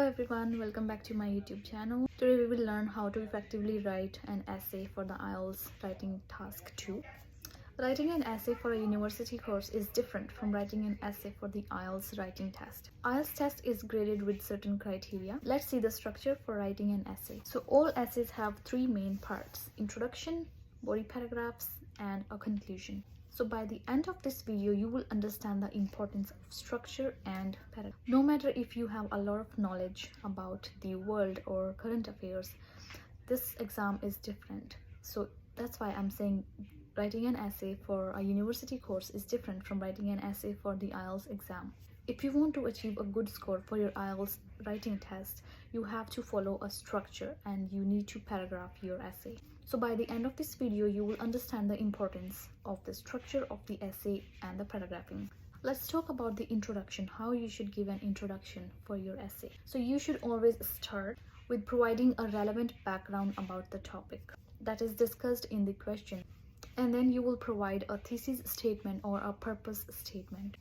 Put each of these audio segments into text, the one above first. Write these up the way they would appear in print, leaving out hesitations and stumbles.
everyone, welcome back to my YouTube channel. Today we will learn how to effectively write an essay for the IELTS writing task 2. Writing an essay for a university course is different from writing an essay for the IELTS writing test. IELTS test is graded with certain criteria. Let's see the structure for writing an essay. So all essays have three main parts: introduction, body paragraphs, and a conclusion. So by the end of this video, you will understand the importance of structure and paragraph. No matter if you have a lot of knowledge about the world or current affairs, this exam is different. So that's why I'm saying writing an essay for a university course is different from writing an essay for the IELTS exam. If you want to achieve a good score for your IELTS writing test, you have to follow a structure and you need to paragraph your essay. So by the end of this video, you will understand the importance of the structure of the essay and the paragraphing. Let's talk about the introduction, how you should give an introduction for your essay. So you should always start with providing a relevant background about the topic that is discussed in the question. And then you will provide a thesis statement or a purpose statement.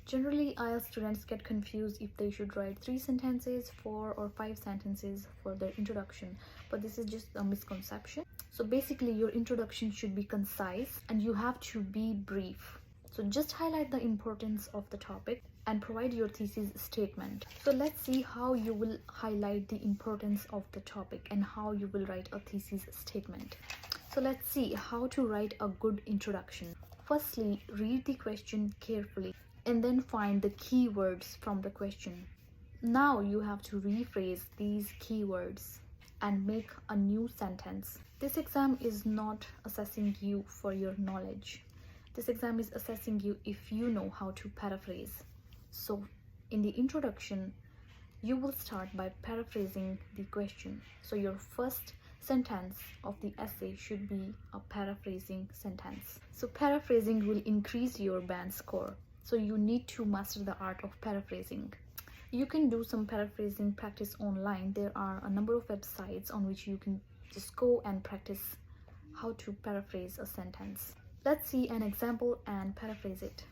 Generally, IELTS students get confused if they should write 3 sentences, 4 or 5 sentences for their introduction, but this is just a misconception. So basically, your introduction should be concise and you have to be brief. So just highlight the importance of the topic and provide your thesis statement. So let's see how you will highlight the importance of the topic and how you will write a thesis statement. So let's see how to write a good introduction. Firstly, read the question carefully and then find the keywords from the question. Now you have to rephrase these keywords and make a new sentence. This exam is not assessing you for your knowledge. This exam is assessing you if you know how to paraphrase. So in the introduction, you will start by paraphrasing the question. So your first sentence of the essay should be a paraphrasing sentence. So paraphrasing will increase your band score. So you need to master the art of paraphrasing. You can do some paraphrasing practice online. There are a number of websites on which you can just go and practice how to paraphrase a sentence. Let's see an example and paraphrase it.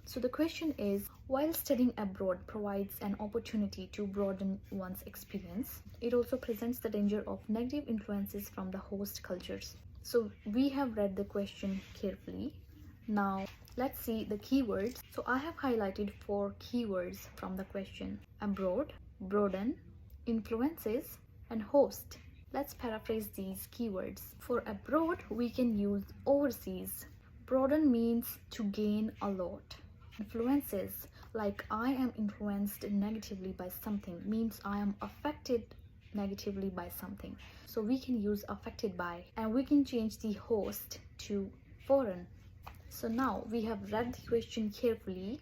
So the question is, while studying abroad provides an opportunity to broaden one's experience, it also presents the danger of negative influences from the host cultures. So we have read the question carefully. Now let's see the keywords. So I have highlighted 4 keywords from the question: abroad, broaden, influences, and host. Let's paraphrase these keywords. For abroad, we can use overseas. Broaden means to gain a lot. Influences, like I am influenced negatively by something, means I am affected negatively by something. So we can use affected by, and we can change the host to foreign. So now we have read the question carefully,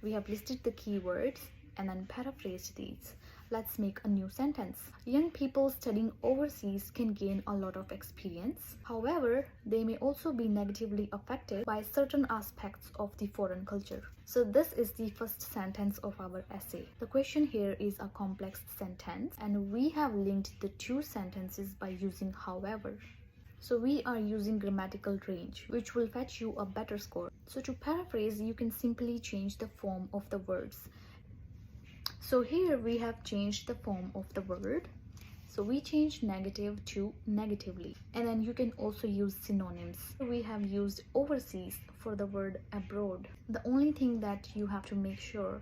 we have listed the keywords and then paraphrased these. Let's make a new sentence. Young people studying overseas can gain a lot of experience. However, they may also be negatively affected by certain aspects of the foreign culture. So this is the first sentence of our essay. The question here is a complex sentence and we have linked the 2 sentences by using however. So we are using grammatical range, which will fetch you a better score. So to paraphrase, you can simply change the form of the words. So here we have changed the form of the word. So we changed negative to negatively. And then you can also use synonyms. We have used overseas for the word abroad. The only thing that you have to make sure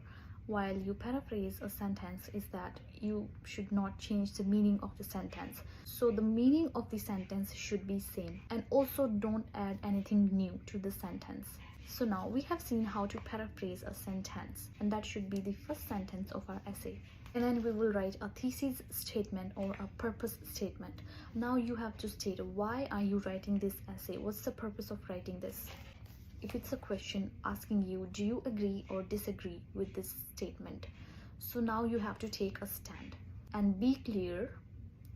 while you paraphrase a sentence is that you should not change the meaning of the sentence. So the meaning of the sentence should be same, and also don't add anything new to the sentence. So now we have seen how to paraphrase a sentence, and that should be the first sentence of our essay. And then we will write a thesis statement or a purpose statement. Now you have to state, why are you writing this essay? What's the purpose of writing this? If it's a question asking you, do you agree or disagree with this statement? So now you have to take a stand and be clear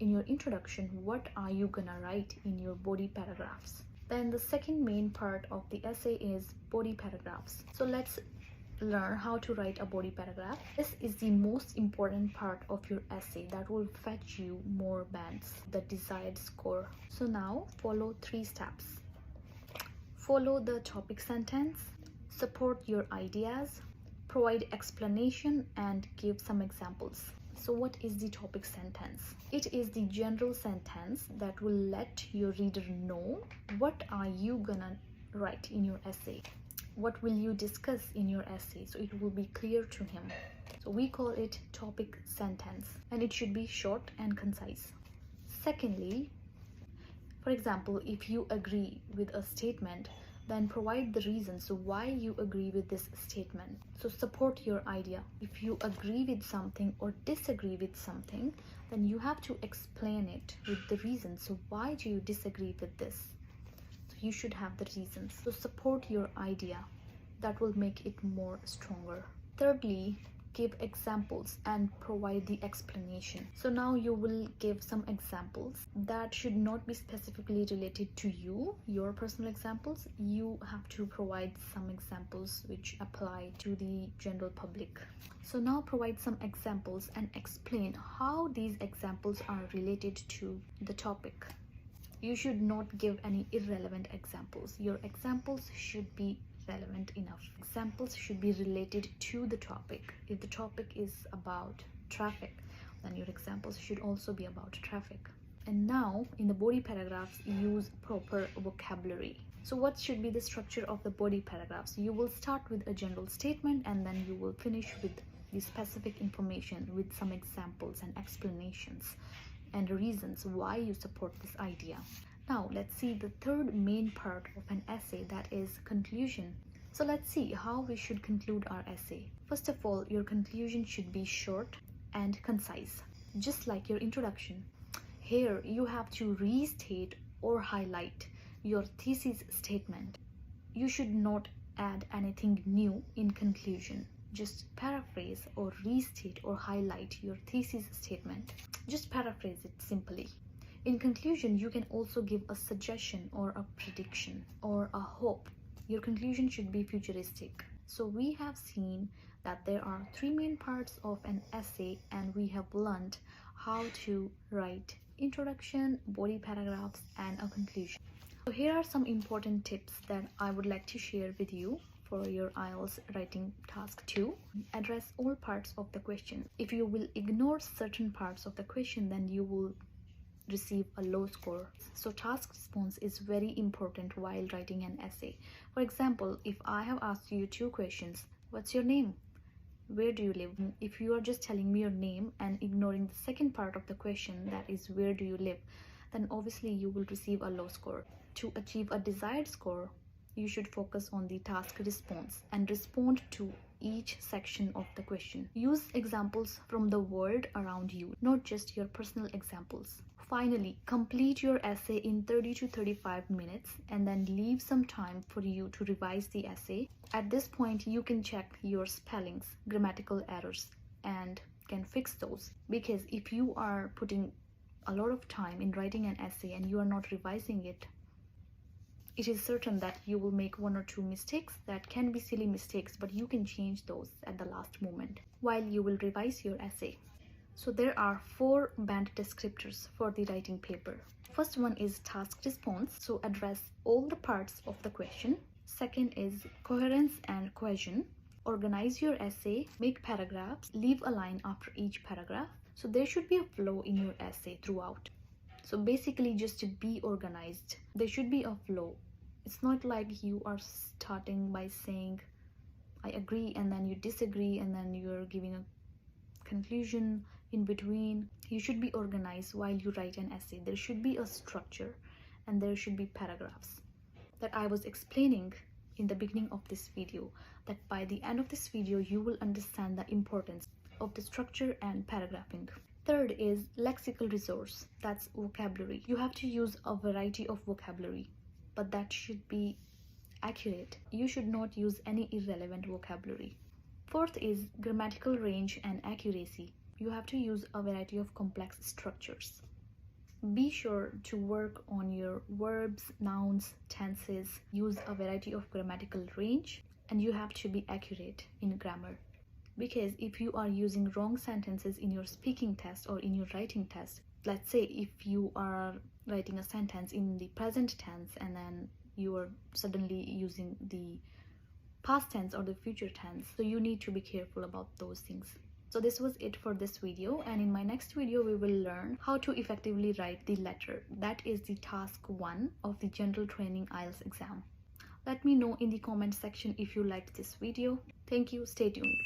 in your introduction. What are you gonna write in your body paragraphs? Then the second main part of the essay is body paragraphs. So let's learn how to write a body paragraph. This is the most important part of your essay that will fetch you more bands, the desired score. So now follow 3 steps. Follow the topic sentence, support your ideas, provide explanation and give some examples. So what is the topic sentence? It is the general sentence that will let your reader know what are you gonna write in your essay. What will you discuss in your essay, so it will be clear to him. So we call it topic sentence, and it should be short and concise. Secondly, for example, if you agree with a statement, then provide the reasons why you agree with this statement. So support your idea. If you agree with something or disagree with something, then you have to explain it with the reasons. So why do you disagree with this? So you should have the reasons. So support your idea. That will make it more stronger. Thirdly, give examples and provide the explanation. So now you will give some examples that should not be specifically related to you, your personal examples. You have to provide some examples which apply to the general public. So now provide some examples and explain how these examples are related to the topic. You should not give any irrelevant examples. Your examples should be relevant enough. Examples should be related to the topic. If the topic is about traffic, then your examples should also be about traffic. And now in the body paragraphs, use proper vocabulary. So what should be the structure of the body paragraphs? You will start with a general statement, and then you will finish with the specific information with some examples and explanations and reasons why you support this idea. Now let's see the third main part of an essay, that is conclusion. So let's see how we should conclude our essay. First of all, your conclusion should be short and concise, just like your introduction. Here you have to restate or highlight your thesis statement. You should not add anything new in conclusion. Just paraphrase or restate or highlight your thesis statement. Just paraphrase it simply. In conclusion, you can also give a suggestion or a prediction or a hope. Your conclusion should be futuristic. So we have seen that there are three main parts of an essay, and we have learned how to write introduction, body paragraphs, and a conclusion. So here are some important tips that I would like to share with you for your IELTS writing task 2. Address all parts of the question. If you will ignore certain parts of the question, then you will receive a low score. So task response is very important while writing an essay. For example, if I have asked you two questions, what's your name? Where do you live? If you are just telling me your name and ignoring the second part of the question, that is where do you live, then obviously you will receive a low score. To achieve a desired score, you should focus on the task response and respond to each section of the question. Use examples from the world around you, not just your personal examples. Finally, complete your essay in 30 to 35 minutes and then leave some time for you to revise the essay. At this point, you can check your spellings, grammatical errors, and can fix those. Because if you are putting a lot of time in writing an essay and you are not revising it, it is certain that you will make one or two mistakes that can be silly mistakes, but you can change those at the last moment while you will revise your essay. So there are 4 band descriptors for the writing paper. First one is task response, so address all the parts of the question. Second is coherence and cohesion. Organize your essay, make paragraphs, leave a line after each paragraph. So there should be a flow in your essay throughout. So basically just to be organized, there should be a flow. It's not like you are starting by saying I agree and then you disagree and then you're giving a conclusion in between. You should be organized while you write an essay. There should be a structure and there should be paragraphs that I was explaining in the beginning of this video, that by the end of this video you will understand the importance of the structure and paragraphing. Third is lexical resource, that's vocabulary. You have to use a variety of vocabulary, but that should be accurate. You should not use any irrelevant vocabulary. Fourth is grammatical range and accuracy. You have to use a variety of complex structures. Be sure to work on your verbs, nouns, tenses. Use a variety of grammatical range, and you have to be accurate in grammar. Because if you are using wrong sentences in your speaking test or in your writing test, let's say if you are writing a sentence in the present tense and then you are suddenly using the past tense or the future tense, so you need to be careful about those things. So this was it for this video, and in my next video we will learn how to effectively write the letter. That is the task 1 of the general training IELTS exam. Let me know in the comment section if you liked this video. Thank you. Stay tuned.